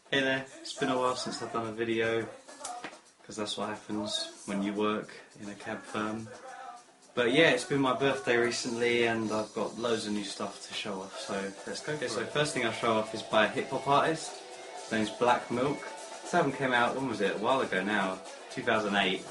Hey there, it's been a while since I've done a video, because that's what happens when you work in a cab firm. But yeah, it's been my birthday recently and I've got loads of new stuff to show off, so let's go. Okay, so first thing I'll show off is by a hip hop artist. His name's Black Milk. This album came out, when was it? A while ago now, 2008.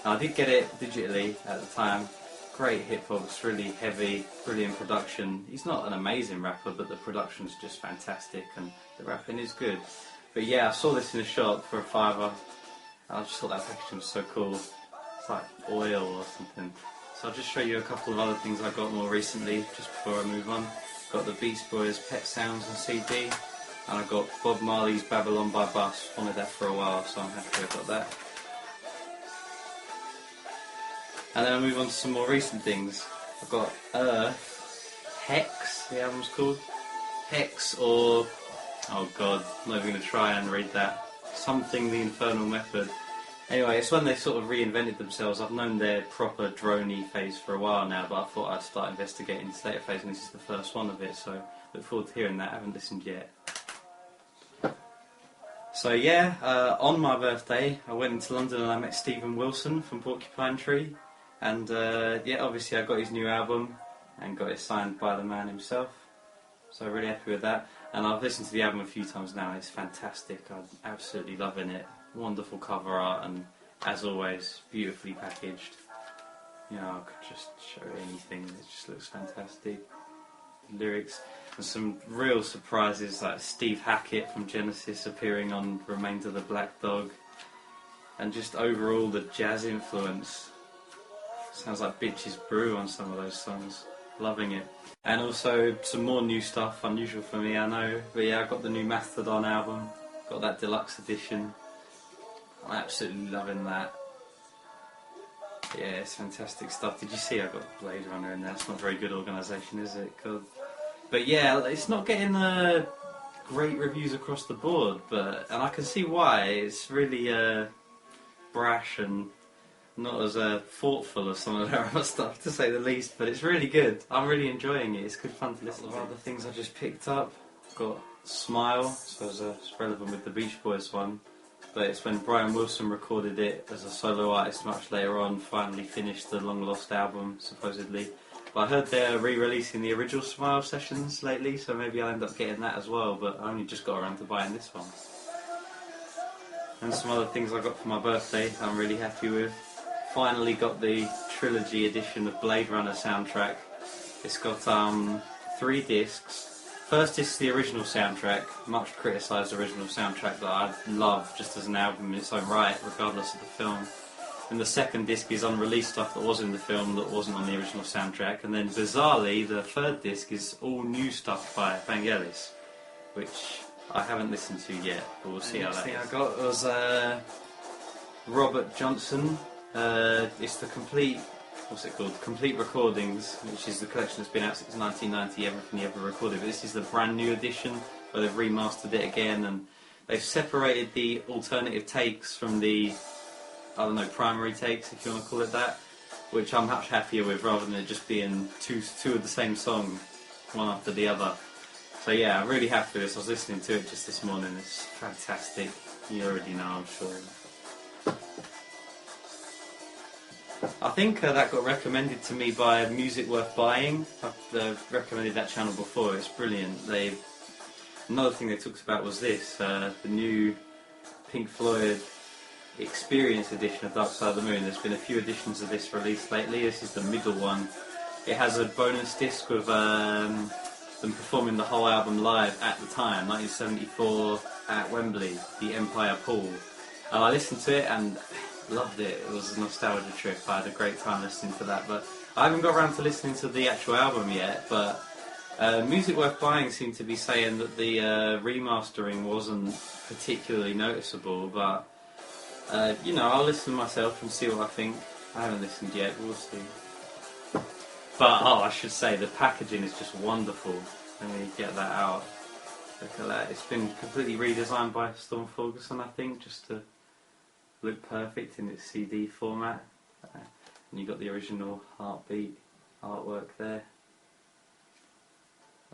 And I did get it digitally at the time. Great hip hop, it's really heavy, brilliant production. He's not an amazing rapper, but the production's just fantastic and the rapping is good. But yeah, I saw this in a shop for $5. I just thought that packaging was so cool. It's like oil or something. So I'll just show you a couple of other things I got more recently, just before I move on. Got the Beast Boys' Pet Sounds on CD, and I got Bob Marley's Babylon by Bus. Wanted that for a while, so I'm happy I got that. And then I'll move on to some more recent things. I've got Earth, Hex, the album's called. Hex, or, oh god, I'm not even going to try and read that. Something the Infernal Method. Anyway, it's when they sort of reinvented themselves. I've known their proper droney phase for a while now, but I thought I'd start investigating this later phase, and this is the first one of it, so look forward to hearing that. I haven't listened yet. So yeah, on my birthday, I went into London and I met Stephen Wilson from Porcupine Tree, and yeah, obviously I got his new album and got it signed by the man himself, so really happy with that. And I've listened to the album a few times now, and it's fantastic. I'm absolutely loving it. Wonderful cover art, and as always, beautifully packaged. You know, I could just show anything, it just looks fantastic. Lyrics, and some real surprises like Steve Hackett from Genesis appearing on Remains of the Black Dog, and just overall the jazz influence. Sounds like Bitches Brew on some of those songs. Loving it. And also some more new stuff, unusual for me I know, but yeah, I got the new Mastodon album, got that deluxe edition. I'm absolutely loving that. Yeah, it's fantastic stuff. Did you see I got Blade Runner in there? It's not very good organisation, is it? God. But yeah, it's not getting great reviews across the board, and I can see why. It's really brash and not as thoughtful as some of their other stuff, to say the least, but it's really good. I'm really enjoying it. It's good fun to listen to. Other things I just picked up. Got Smile, so it's relevant with the Beach Boys one. But it's when Brian Wilson recorded it as a solo artist much later on, finally finished the long lost album, supposedly. But I heard they're re-releasing the original Smile sessions lately, so maybe I'll end up getting that as well, but I only just got around to buying this one. And some other things I got for my birthday I'm really happy with. Finally got the Trilogy edition of Blade Runner soundtrack. It's got 3 discs. First is the original soundtrack, much criticised original soundtrack that I love just as an album in its own right, regardless of the film. And the second disc is unreleased stuff that was in the film that wasn't on the original soundtrack. And then bizarrely, the third disc is all new stuff by Vangelis, which I haven't listened to yet, but we'll see how that is. The next thing I got was Robert Johnson. It's the complete... what's it called? Complete Recordings, which is the collection that's been out since 1990, everything he ever recorded. But this is the brand new edition, where they've remastered it again, and they've separated the alternative takes from the, I don't know, primary takes, if you want to call it that, which I'm much happier with, rather than it just being two of the same song, one after the other. So yeah, I'm really happy with this. I was listening to it just this morning. It's fantastic. You already know, I'm sure. I think that got recommended to me by Music Worth Buying. I've recommended that channel before. It's brilliant. Another thing they talked about was this, the new Pink Floyd Experience edition of Dark Side of the Moon. There's been a few editions of this released lately. This is the middle one. It has a bonus disc with them performing the whole album live at the time, 1974 at Wembley, the Empire Pool. And I listened to it and loved it. It was a nostalgia trip. I had a great time listening to that, but I haven't got around to listening to the actual album yet. But Music Worth Buying seemed to be saying that the remastering wasn't particularly noticeable, but you know, I'll listen myself and see what I think. I haven't listened yet, we'll see. But I should say, the packaging is just wonderful. Let me get that out. Look at that. It's been completely redesigned by Storm Ferguson, I think, just to look perfect in its CD format. And you got the original Heartbeat artwork there.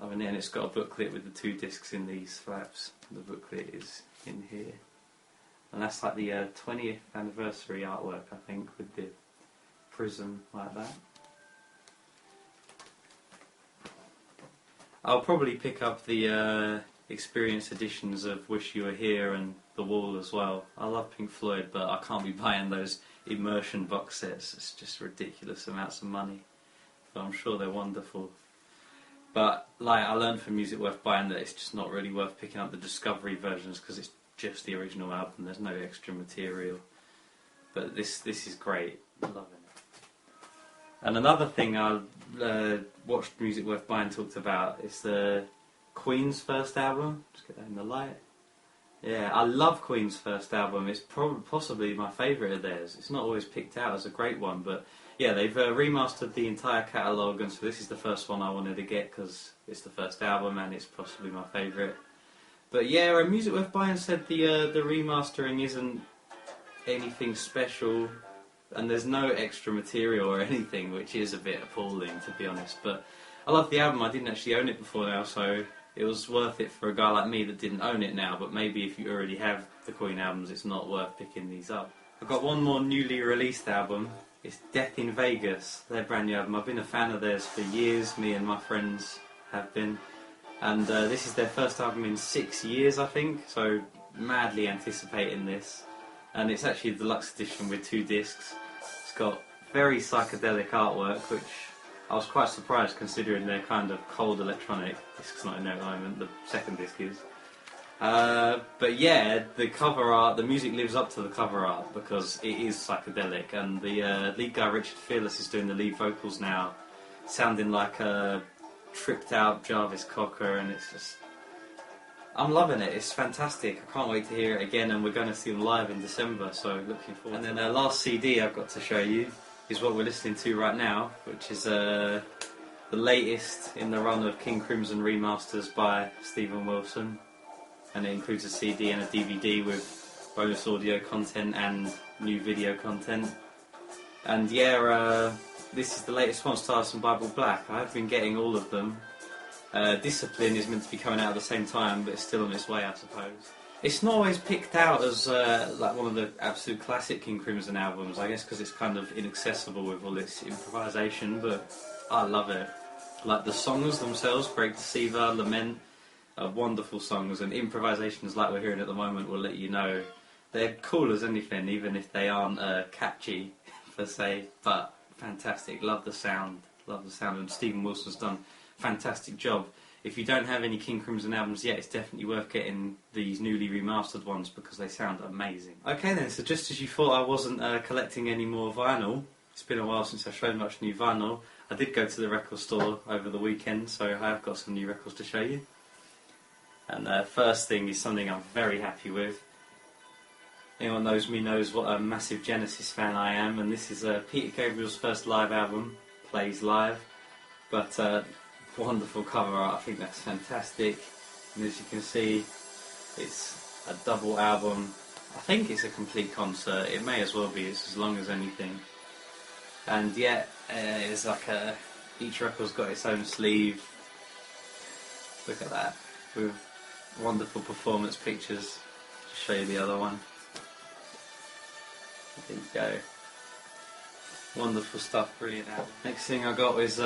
Loving it, and it's got a booklet with the 2 discs in these flaps. The booklet is in here. And that's like the 20th anniversary artwork, I think, with the prism like that. I'll probably pick up the experience editions of Wish You Were Here and The Wall as well. I love Pink Floyd, but I can't be buying those immersion box sets. It's just ridiculous amounts of money. But I'm sure they're wonderful. But like I learned from Music Worth Buying that it's just not really worth picking up the Discovery versions because it's just the original album. There's no extra material. But this is great. I love it. And another thing I watched Music Worth Buying talked about is the Queen's first album. Just get that in the light. Yeah, I love Queen's first album. It's possibly my favourite of theirs. It's not always picked out as a great one, but yeah, they've remastered the entire catalogue, and so this is the first one I wanted to get because it's the first album and it's possibly my favourite. But yeah, Music Worth Buying said the remastering isn't anything special, and there's no extra material or anything, which is a bit appalling to be honest. But I love the album. I didn't actually own it before now, so it was worth it for a guy like me that didn't own it now. But maybe if you already have the Queen albums, it's not worth picking these up. I've got one more newly released album. It's Death in Vegas, their brand new album. I've been a fan of theirs for years, me and my friends have been. And this is their first album in 6 years, I think, so madly anticipating this. And it's actually a deluxe edition with 2 discs. It's got very psychedelic artwork, which I was quite surprised considering they're kind of cold electronic. Disc's not in there at the moment, the second disc is. But yeah, the cover art, the music lives up to the cover art because it is psychedelic, and the lead guy Richard Fearless is doing the lead vocals now, sounding like a tripped out Jarvis Cocker, and it's just, I'm loving it. It's fantastic. I can't wait to hear it again, and we're going to see them live in December, so looking forward. And then the last CD I've got to show you is what we're listening to right now, which is the latest in the run of King Crimson remasters by Steven Wilson. And it includes a CD and a DVD with bonus audio content and new video content. And yeah, this is the latest one, Starless and Bible Black. I've been getting all of them. Discipline is meant to be coming out at the same time, but it's still on its way, I suppose. It's not always picked out as like one of the absolute classic King Crimson albums, I guess because it's kind of inaccessible with all its improvisation, but I love it. Like the songs themselves, Break Deceiver, Lament, are wonderful songs, and improvisations like we're hearing at the moment will let you know they're cool as anything, even if they aren't catchy per se, but fantastic. Love the sound, and Steven Wilson's done a fantastic job. If you don't have any King Crimson albums yet, it's definitely worth getting these newly remastered ones because they sound amazing. Okay then, so just as you thought I wasn't collecting any more vinyl, it's been a while since I showed much new vinyl. I did go to the record store over the weekend, so I have got some new records to show you. And the first thing is something I'm very happy with. Anyone knows me knows what a massive Genesis fan I am, and this is Peter Gabriel's first live album, Plays Live. But wonderful cover art, I think that's fantastic. And as you can see, it's a double album. I think it's a complete concert. It may as well be, it's as long as anything. And yeah, it's like each record's got its own sleeve. Look at that, with wonderful performance pictures. Just show you the other one. There you go. Wonderful stuff, brilliant album. Next thing I got is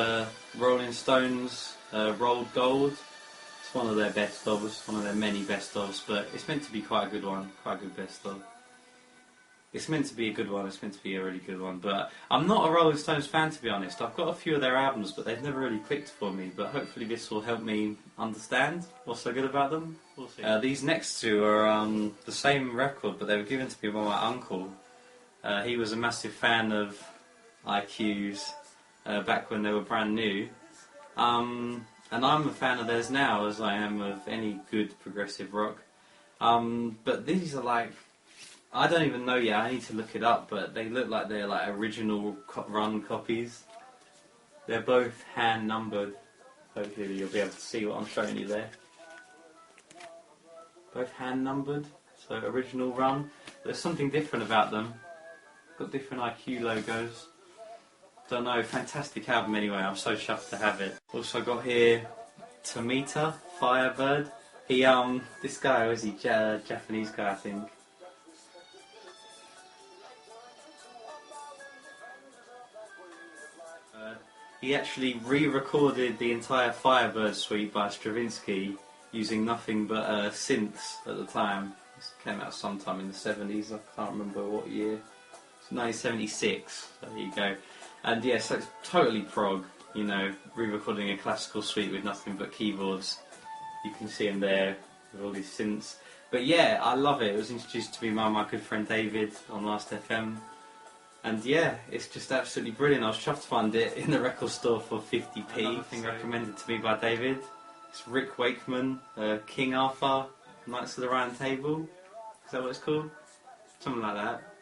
Rolling Stones Rolled Gold. It's one of their best ofs, one of their many best ofs, but it's meant to be quite a good one, quite a good best of. It's meant to be a good one, it's meant to be a really good one, but I'm not a Rolling Stones fan, to be honest. I've got a few of their albums, but they've never really clicked for me, but hopefully this will help me understand what's so good about them. We'll see. These next two are the same record, but they were given to me by my uncle. He was a massive fan of IQs back when they were brand new, and I'm a fan of theirs now, as I am of any good progressive rock. But these are like, I don't even know yet, I need to look it up, but they look like they're like original run copies. They're both hand numbered. Hopefully you'll be able to see what I'm showing you there. Both hand numbered, so original run. There's something different about them. Got different IQ logos. Don't know, fantastic album anyway, I'm so chuffed to have it. Also got here Tomita Firebird. He this guy, was he Japanese guy, I think. He actually re-recorded the entire Firebird suite by Stravinsky using nothing but synths at the time. This came out sometime in the 70s, I can't remember what year. It's 1976, so there you go. And yeah, so it's totally prog, you know, re-recording a classical suite with nothing but keyboards. You can see him there with all these synths. But yeah, I love it. It was introduced to me by my good friend David on Last FM. And yeah, it's just absolutely brilliant. I was chuffed to find it in the record store for 50p. Another thing recommended to me by David. It's Rick Wakeman, King Arthur, Knights of the Round Table. Is that what it's called? Something like that.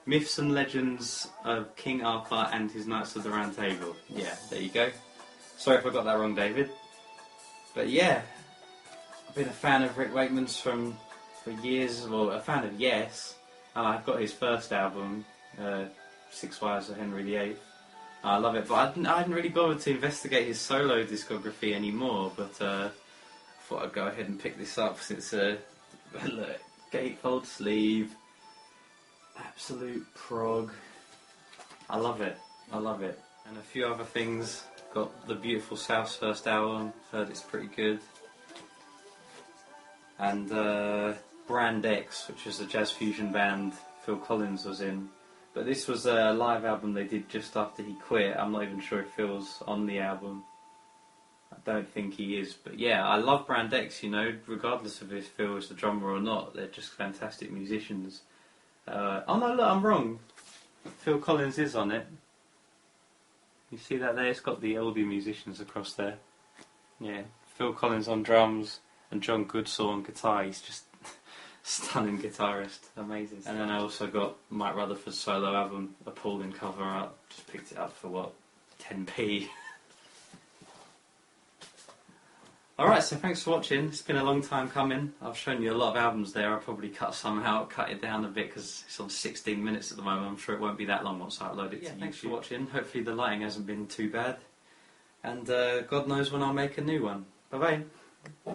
Myths and Legends of King Arthur and his Knights of the Round Table. Yeah, there you go. Sorry if I got that wrong, David. But yeah, I've been a fan of Rick Wakeman's for years. Well, a fan of Yes. I've got his first album, Six Wives of Henry VIII. I love it, but I hadn't really bothered to investigate his solo discography anymore, but I thought I'd go ahead and pick this up since, look, gatefold sleeve, absolute prog. I love it, I love it. And a few other things, got the Beautiful South's first album, heard it's pretty good. And Brand X, which was a jazz fusion band Phil Collins was in. But this was a live album they did just after he quit. I'm not even sure if Phil's on the album. I don't think he is. But yeah, I love Brand X, you know, regardless of if Phil is the drummer or not. They're just fantastic musicians. Oh no, look, I'm wrong. Phil Collins is on it. You see that there? It's got the oldie musicians across there. Yeah, Phil Collins on drums and John Goodsall on guitar. He's just stunning guitarist, amazing stuff. And then I also got Mike Rutherford's solo album, appalling cover art. Just picked it up for what, 10p. Alright, so thanks for watching. It's been a long time coming. I've shown you a lot of albums there. I'll probably cut some out, cut it down a bit because it's on 16 minutes at the moment. I'm sure it won't be that long once I upload it to YouTube. Thanks for watching. Hopefully the lighting hasn't been too bad. And God knows when I'll make a new one. Bye bye.